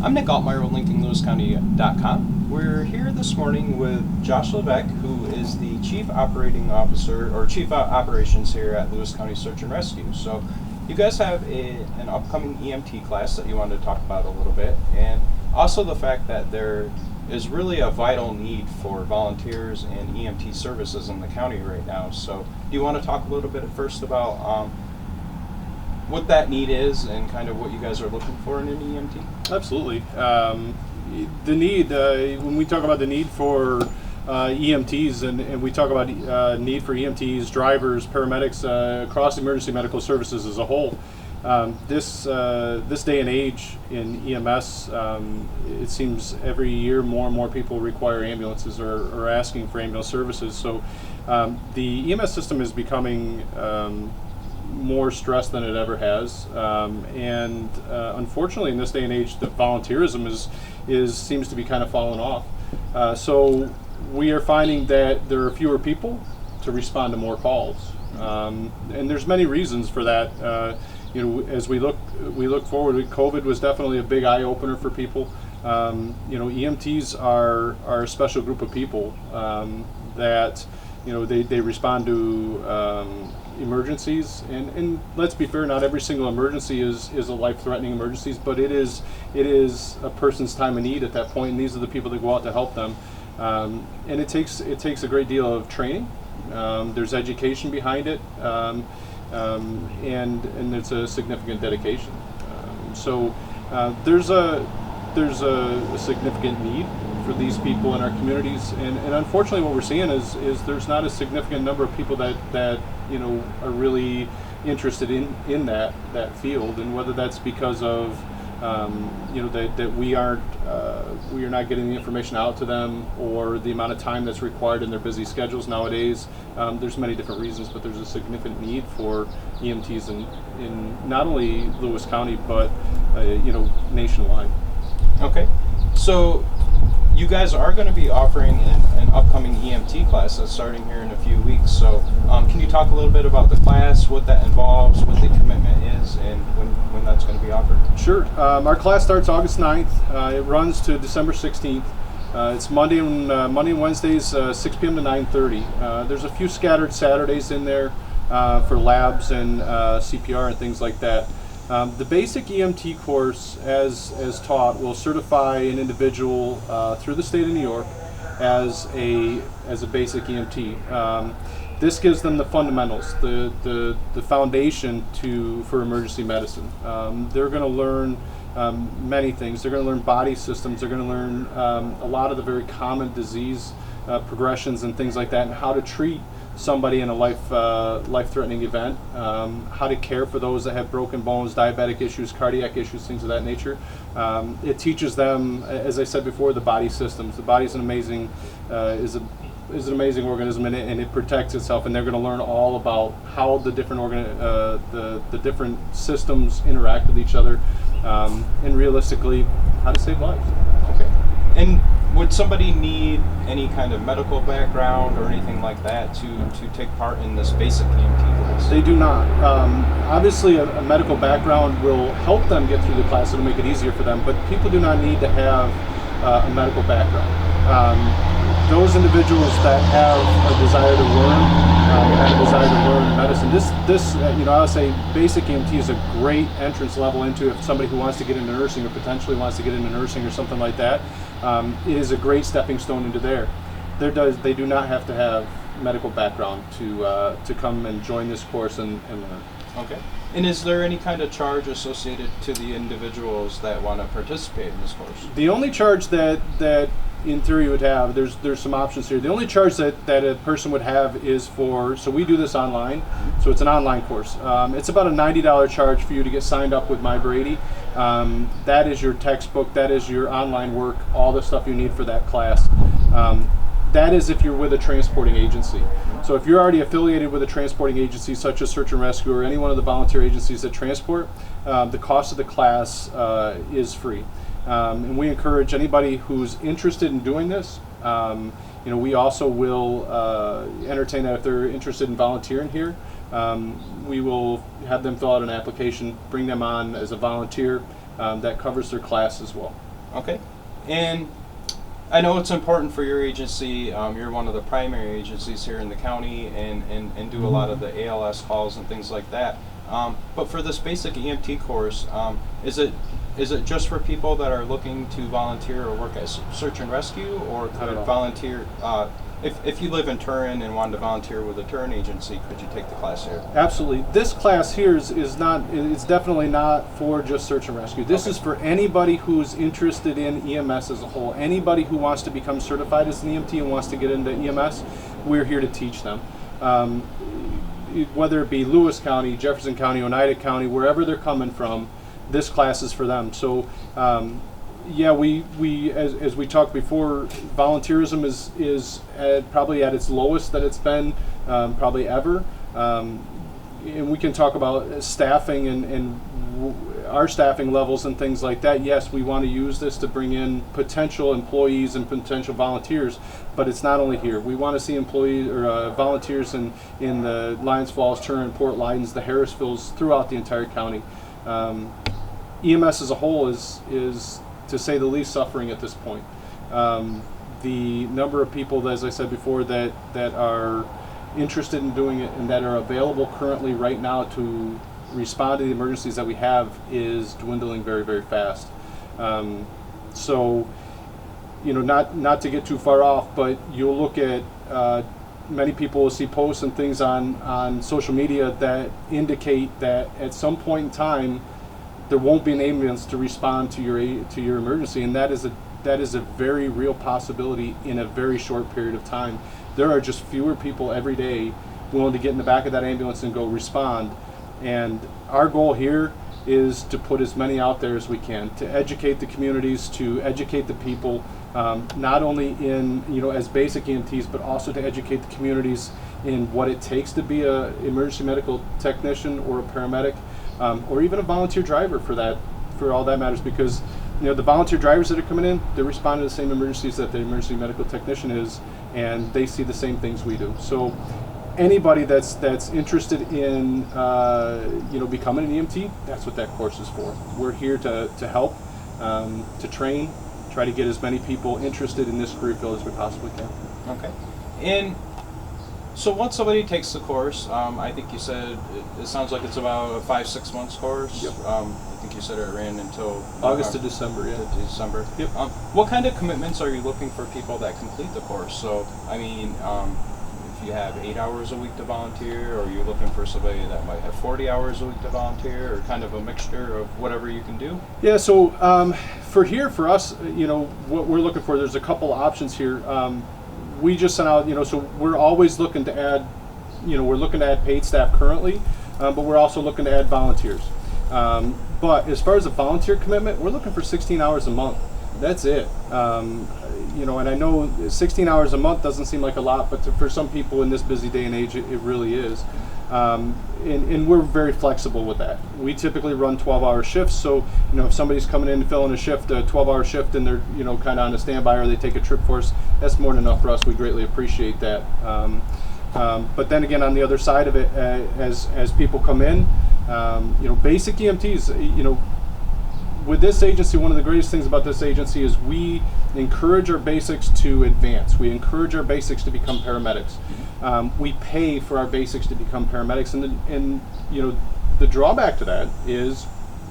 I'm Nick Altmeyer with linkinglewiscounty.com. We're here this morning with Josh Levesque, who is the Chief Operating Officer, or Chief Operations here at Lewis County Search and Rescue. So you guys have an upcoming EMT class that you wanted to talk about a little bit, and also the fact that there is really a vital need for volunteers and EMT services in the county right now. So do you want to talk a little bit at first about what that need is and kind of what you guys are looking for in an EMT? Absolutely. The need, when we talk about the need for EMTs and we talk about need for EMTs, drivers, paramedics across emergency medical services as a whole, this day and age in EMS, it seems every year more and more people require ambulances or are asking for ambulance services. So the EMS system is becoming more stressed than it ever has, and unfortunately in this day and age the volunteerism seems to be kind of falling off. So we are finding that there are fewer people to respond to more calls, and there's many reasons for that. As we look forward, COVID was definitely a big eye opener for people. EMTs are a special group of people that they respond to emergencies, and let's be fair, not every single emergency is a life-threatening emergency, but it is a person's time of need at that point, and these are the people that go out to help them. And it takes a great deal of training. There's education behind it, and it's a significant dedication. So there's a significant need for these people in our communities, and unfortunately what we're seeing is there's not a significant number of people that are really interested in that field, and whether that's because of that we are not getting the information out to them, or the amount of time that's required in their busy schedules nowadays. There's many different reasons, but there's a significant need for EMTs in not only Lewis County but nationwide. Okay, so you guys are going to be offering an upcoming EMT class that's starting here in a few weeks. So can you talk a little bit about the class, what that involves, what the commitment is, and when that's going to be offered? Sure. Our class starts August 9th. It runs to December 16th. It's Monday and Wednesdays, 6 p.m. to 9:30. There's a few scattered Saturdays in there for labs and CPR and things like that. The basic EMT course, as taught, will certify an individual through the state of New York as a basic EMT. This gives them the fundamentals, the foundation for emergency medicine. They're going to learn many things. They're going to learn body systems. They're going to learn a lot of the very common disease progressions and things like that, and how to treat somebody in a life-threatening event, how to care for those that have broken bones, diabetic issues, cardiac issues, things of that nature. It teaches them, as I said before, the body systems. The body is an amazing organism, and it protects itself. And they're going to learn all about how the different the different systems interact with each other, and realistically, how to save lives. Okay. And would somebody need any kind of medical background or anything like that to take part in this basic EMT class? They do not. Obviously, a medical background will help them get through the class. It'll make it easier for them, but people do not need to have a medical background. Those individuals that have a desire to learn, medicine, I would say basic EMT is a great entrance level into, if somebody who wants to get into nursing or potentially wants to get into nursing or something like that. It is a great stepping stone into there. They do not have to have medical background to come and join this course and learn. Okay. And is there any kind of charge associated to the individuals that want to participate in this course? The only charge that in theory would have, there's some options here. The only charge that a person would have is so we do this online, so it's an online course. It's about a $90 charge for you to get signed up with MyBrady. That is your textbook, that is your online work, all the stuff you need for that class. That is if you're with a transporting agency. So if you're already affiliated with a transporting agency such as Search and Rescue or any one of the volunteer agencies that transport, the cost of the class is free. And we encourage anybody who's interested in doing this. We also will entertain that if they're interested in volunteering here. We will have them fill out an application, bring them on as a volunteer. That covers their class as well. Okay. And I know it's important for your agency. You're one of the primary agencies here in the county and do a lot of the ALS calls and things like that. But for this basic EMT course, is it just for people that are looking to volunteer or work as search and rescue, or could it volunteer? If you live in Turin and wanted to volunteer with a Turin agency, could you take the class here? Absolutely. This class here is not. It's definitely not for just search and rescue. This is for anybody who's interested in EMS as a whole. Anybody who wants to become certified as an EMT and wants to get into EMS, we're here to teach them. Whether it be Lewis County, Jefferson County, Oneida County, wherever they're coming from, this class is for them. So. Yeah, we as we talked before, volunteerism is probably at its lowest that it's been probably ever, and we can talk about staffing and our staffing levels and things like that. Yes, we want to use this to bring in potential employees and potential volunteers, but it's not only here. We want to see employees or volunteers in the Lyons Falls, Turin, Port Lyons, the Harrisvilles, throughout the entire county. EMS as a whole is to say the least suffering at this point. The number of people, as I said before, that are interested in doing it and that are available currently right now to respond to the emergencies that we have is dwindling very, very fast. So, not to get too far off, but you'll look at many people will see posts and things on social media that indicate that at some point in time there won't be an ambulance to respond to your emergency, and that is a very real possibility in a very short period of time. There are just fewer people every day willing to get in the back of that ambulance and go respond, and our goal here is to put as many out there as we can, to educate the communities, to educate the people, not only in as basic EMTs, but also to educate the communities in what it takes to be a emergency medical technician or a paramedic. Or even a volunteer driver for all that matters, because the volunteer drivers that are coming in, they're responding to the same emergencies that the emergency medical technician is, and they see the same things we do. So anybody that's interested in becoming an EMT, that's what that course is for. We're here to help, to train, try to get as many people interested in this career field as we possibly can. Okay. And so once somebody takes the course, I think you said it sounds like it's about a 5-6 months course. Yep. I think you said it ran until August to December. Yeah. To December. Yep. What kind of commitments are you looking for people that complete the course? So I mean, if you have 8 hours a week to volunteer, or you're looking for somebody that might have 40 hours a week to volunteer, or kind of a mixture of whatever you can do. Yeah. So for us, what we're looking for, there's a couple options here. We just sent out, so we're always looking to add, we're looking to add paid staff currently, but we're also looking to add volunteers. But as far as a volunteer commitment, we're looking for 16 hours a month. That's it. And I know 16 hours a month doesn't seem like a lot, but for some people in this busy day and age, it really is. And we're very flexible with that. We typically run 12-hour shifts, so if somebody's coming in to fill in a shift, a 12-hour shift, and they're kind of on a standby, or they take a trip for us, that's more than enough for us. We greatly appreciate that. But then again, on the other side of it, as people come in, basic EMTs, with this agency, one of the greatest things about this agency is we encourage our basics to advance. We encourage our basics to become paramedics. We pay for our basics to become paramedics, and the drawback to that is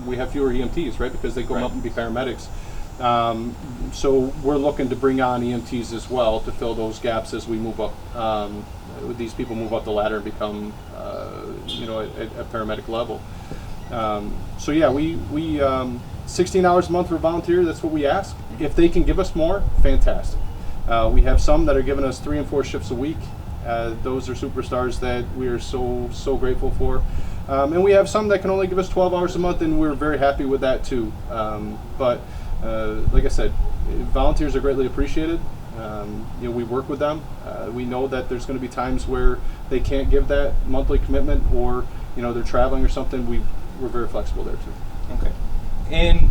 we have fewer EMTs, right? Because they go up and be paramedics. So we're looking to bring on EMTs as well to fill those gaps as we move up. These people move up the ladder and become, a paramedic level. So yeah, we 16 hours a month for a volunteer. That's what we ask. If they can give us more, fantastic. We have some that are giving us 3 and 4 shifts a week. Those are superstars that we are so grateful for. And we have some that can only give us 12 hours a month, and we're very happy with that too. But like I said, volunteers are greatly appreciated. We work with them. We know that there's going to be times where they can't give that monthly commitment, or they're traveling or something. We're very flexible there too. Okay. And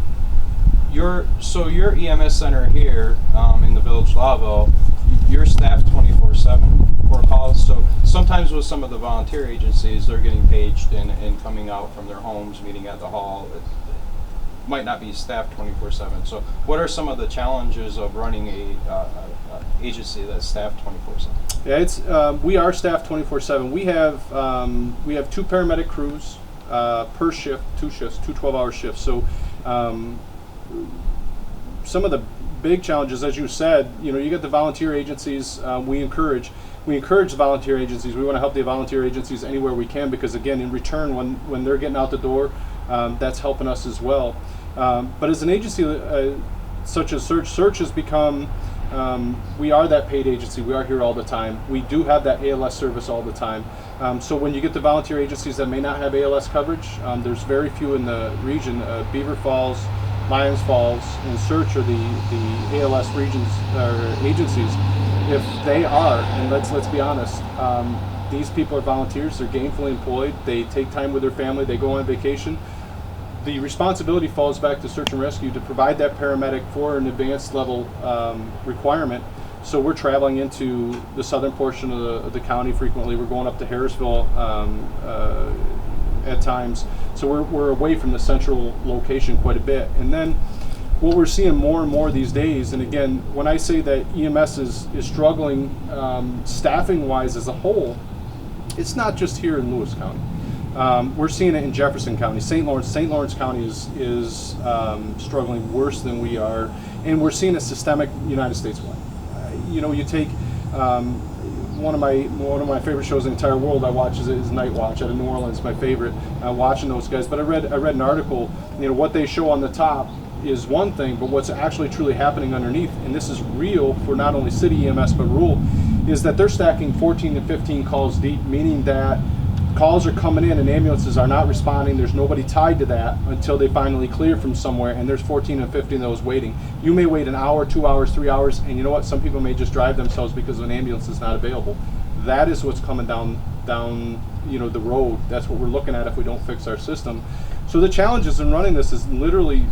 your EMS center here in the Village Lawville, you're staffed 24/7 for calls. So sometimes with some of the volunteer agencies, they're getting paged and coming out from their homes, meeting at the hall. might not be staffed 24/7. So what are some of the challenges of running a agency that's staffed 24/7? Yeah, it's we are staffed 24/7. We have 2 paramedic crews per shift, 2 shifts, 2 12-hour shifts. So some of the big challenges, as you said, you get the volunteer agencies. We encourage the volunteer agencies. We want to help the volunteer agencies anywhere we can, because again, in return, when they're getting out the door, that's helping us as well. But as an agency such as Search has become, we are that paid agency. We are here all the time. We do have that ALS service all the time. So when you get the volunteer agencies that may not have ALS coverage, there's very few in the region. Beaver Falls, Lyons Falls, and Search are the ALS regions or agencies. If they are, and let's be honest, these people are volunteers. They're gainfully employed. They take time with their family. They go on vacation. The responsibility falls back to Search and Rescue to provide that paramedic for an advanced level requirement. So we're traveling into the southern portion of the county frequently. We're going up to Harrisville at times. So we're away from the central location quite a bit. And then what we're seeing more and more these days, and again, when I say that EMS is struggling staffing-wise as a whole, it's not just here in Lewis County. We're seeing it in Jefferson County. St. Lawrence County is struggling worse than we are, and we're seeing it systemic United States-wide. You take one of my favorite shows in the entire world I watch is Night Watch out of New Orleans. My favorite, watching those guys. But I read an article. What they show on the top is one thing, but what's actually truly happening underneath, and this is real for not only city EMS but rural, is that they're stacking 14 to 15 calls deep, meaning that calls are coming in and ambulances are not responding. There's nobody tied to that until they finally clear from somewhere, and there's 14 and 15 of those waiting. You may wait an hour, 2 hours, 3 hours, and you know what? Some people may just drive themselves because an ambulance is not available. That is what's coming down the road. That's what we're looking at if we don't fix our system. So the challenges in running this is literally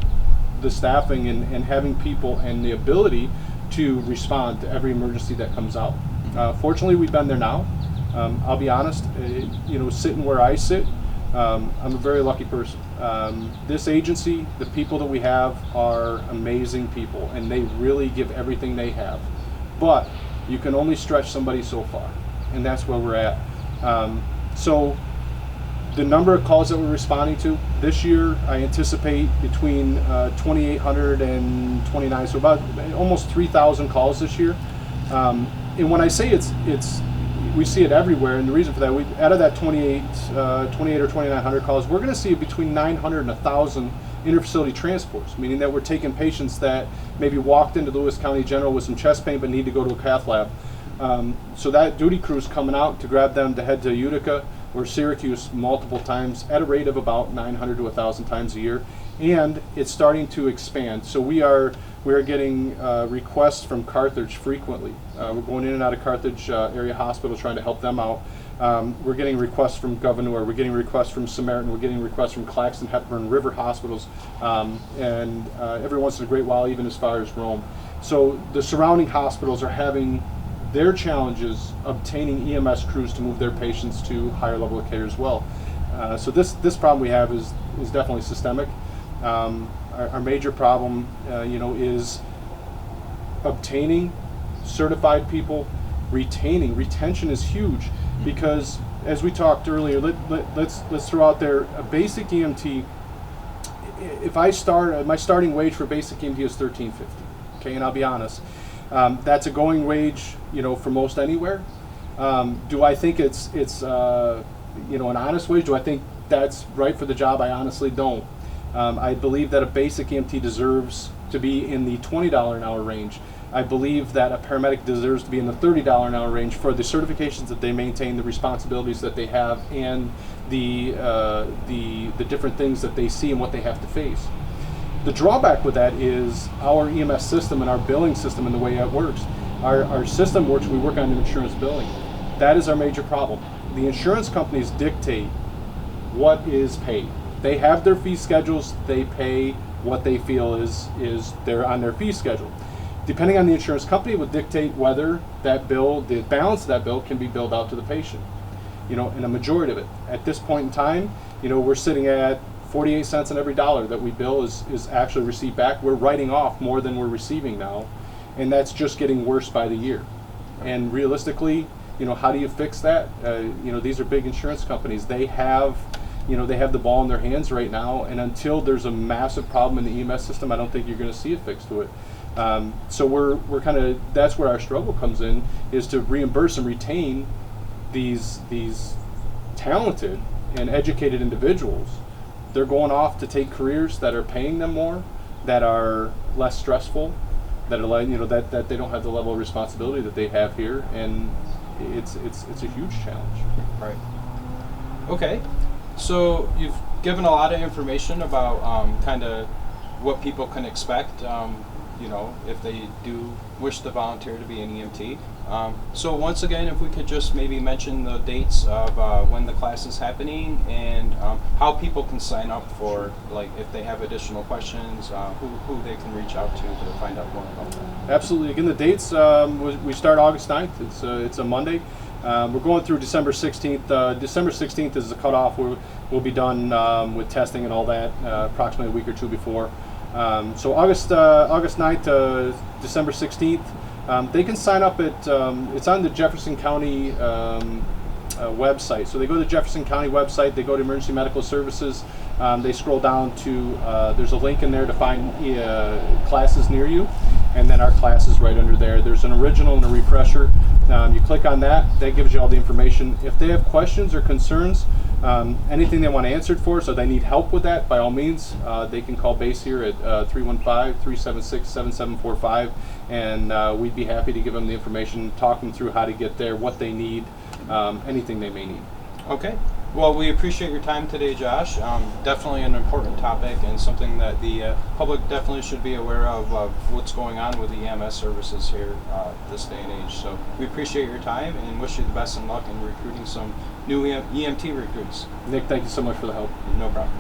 the staffing and having people and the ability to respond to every emergency that comes out. Fortunately, we've been there now. I'll be honest, sitting where I sit, I'm a very lucky person. This agency, the people that we have are amazing people, and they really give everything they have. But you can only stretch somebody so far, and that's where we're at. So the number of calls that we're responding to this year, I anticipate between 2,800 and 29, so about almost 3,000 calls this year. And when I say it's we see it everywhere, and the reason for that, out of that 28 or 2,900 calls, we're going to see between 900 and 1,000 interfacility transports, meaning that we're taking patients that maybe walked into Lewis County General with some chest pain but need to go to a cath lab. So that duty crew's coming out to grab them to head to Utica or Syracuse multiple times at a rate of about 900 to 1,000 times a year, and it's starting to expand. So we are getting requests from Carthage frequently. We're going in and out of Carthage area hospital trying to help them out. We're getting requests from Governor. We're getting requests from Samaritan. We're getting requests from Claxton, Hepburn, River hospitals, and every once in a great while, even as far as Rome. So the surrounding hospitals are having their challenges obtaining EMS crews to move their patients to higher level of care as well. So this problem we have is definitely systemic. Our major problem, is obtaining certified people, retaining. Retention is huge because, as we talked earlier, let's throw out there a basic EMT. If I start, my starting wage for basic EMT is $13.50. Okay, and I'll be honest, that's a going wage, for most anywhere. Do I think it's an honest wage? Do I think that's right for the job? I honestly don't. I believe that a basic EMT deserves to be in the $20 an hour range. I believe that a paramedic deserves to be in the $30 an hour range for the certifications that they maintain, the responsibilities that they have, and the different things that they see and what they have to face. The drawback with that is our EMS system and our billing system and the way it works. Our system works, we work on insurance billing. That is our major problem. The insurance companies dictate what is paid. They have their fee schedules, they pay what they feel is they're on their fee schedule. Depending on the insurance company, it would dictate whether that bill, the balance of that bill, can be billed out to the patient. And a majority of it. At this point in time, we're sitting at 48 cents on every dollar that we bill is actually received back. We're writing off more than we're receiving now, and that's just getting worse by the year. And realistically, how do you fix that? These are big insurance companies. They have the ball in their hands right now, and until there's a massive problem in the EMS system, I don't think you're going to see a fix to it. So we're kind of, that's where our struggle comes in, is to reimburse and retain these talented and educated individuals. They're going off to take careers that are paying them more, that are less stressful, that are that they don't have the level of responsibility that they have here, and it's a huge challenge. Right. Okay. So you've given a lot of information about kind of what people can expect, if they do wish to volunteer to be an EMT. So once again, if we could just maybe mention the dates of when the class is happening and how people can sign up for, like, if they have additional questions, who they can reach out to find out more about that. Absolutely. Again, the dates, we start August 9th. It's a Monday. We're going through December 16th. December 16th is the cutoff. We'll be done with testing and all that approximately a week or two before. So August 9th to December 16th. They can sign up at, it's on the Jefferson County website. So they go to the Jefferson County website, they go to Emergency Medical Services, they scroll down to, there's a link in there to find classes near you, and then our class is right under there. There's an original and a refresher. You click on that gives you all the information. If they have questions or concerns, anything they want answered for, so they need help with that, by all means, they can call base here at 315-376-7745, and we'd be happy to give them the information, talk them through how to get there, what they need, anything they may need. Okay. Well, we appreciate your time today, Josh. Definitely an important topic and something that the public definitely should be aware of what's going on with the EMS services here this day and age. So we appreciate your time and wish you the best of luck in recruiting some new EMT recruits. Nick, thank you so much for the help. No problem.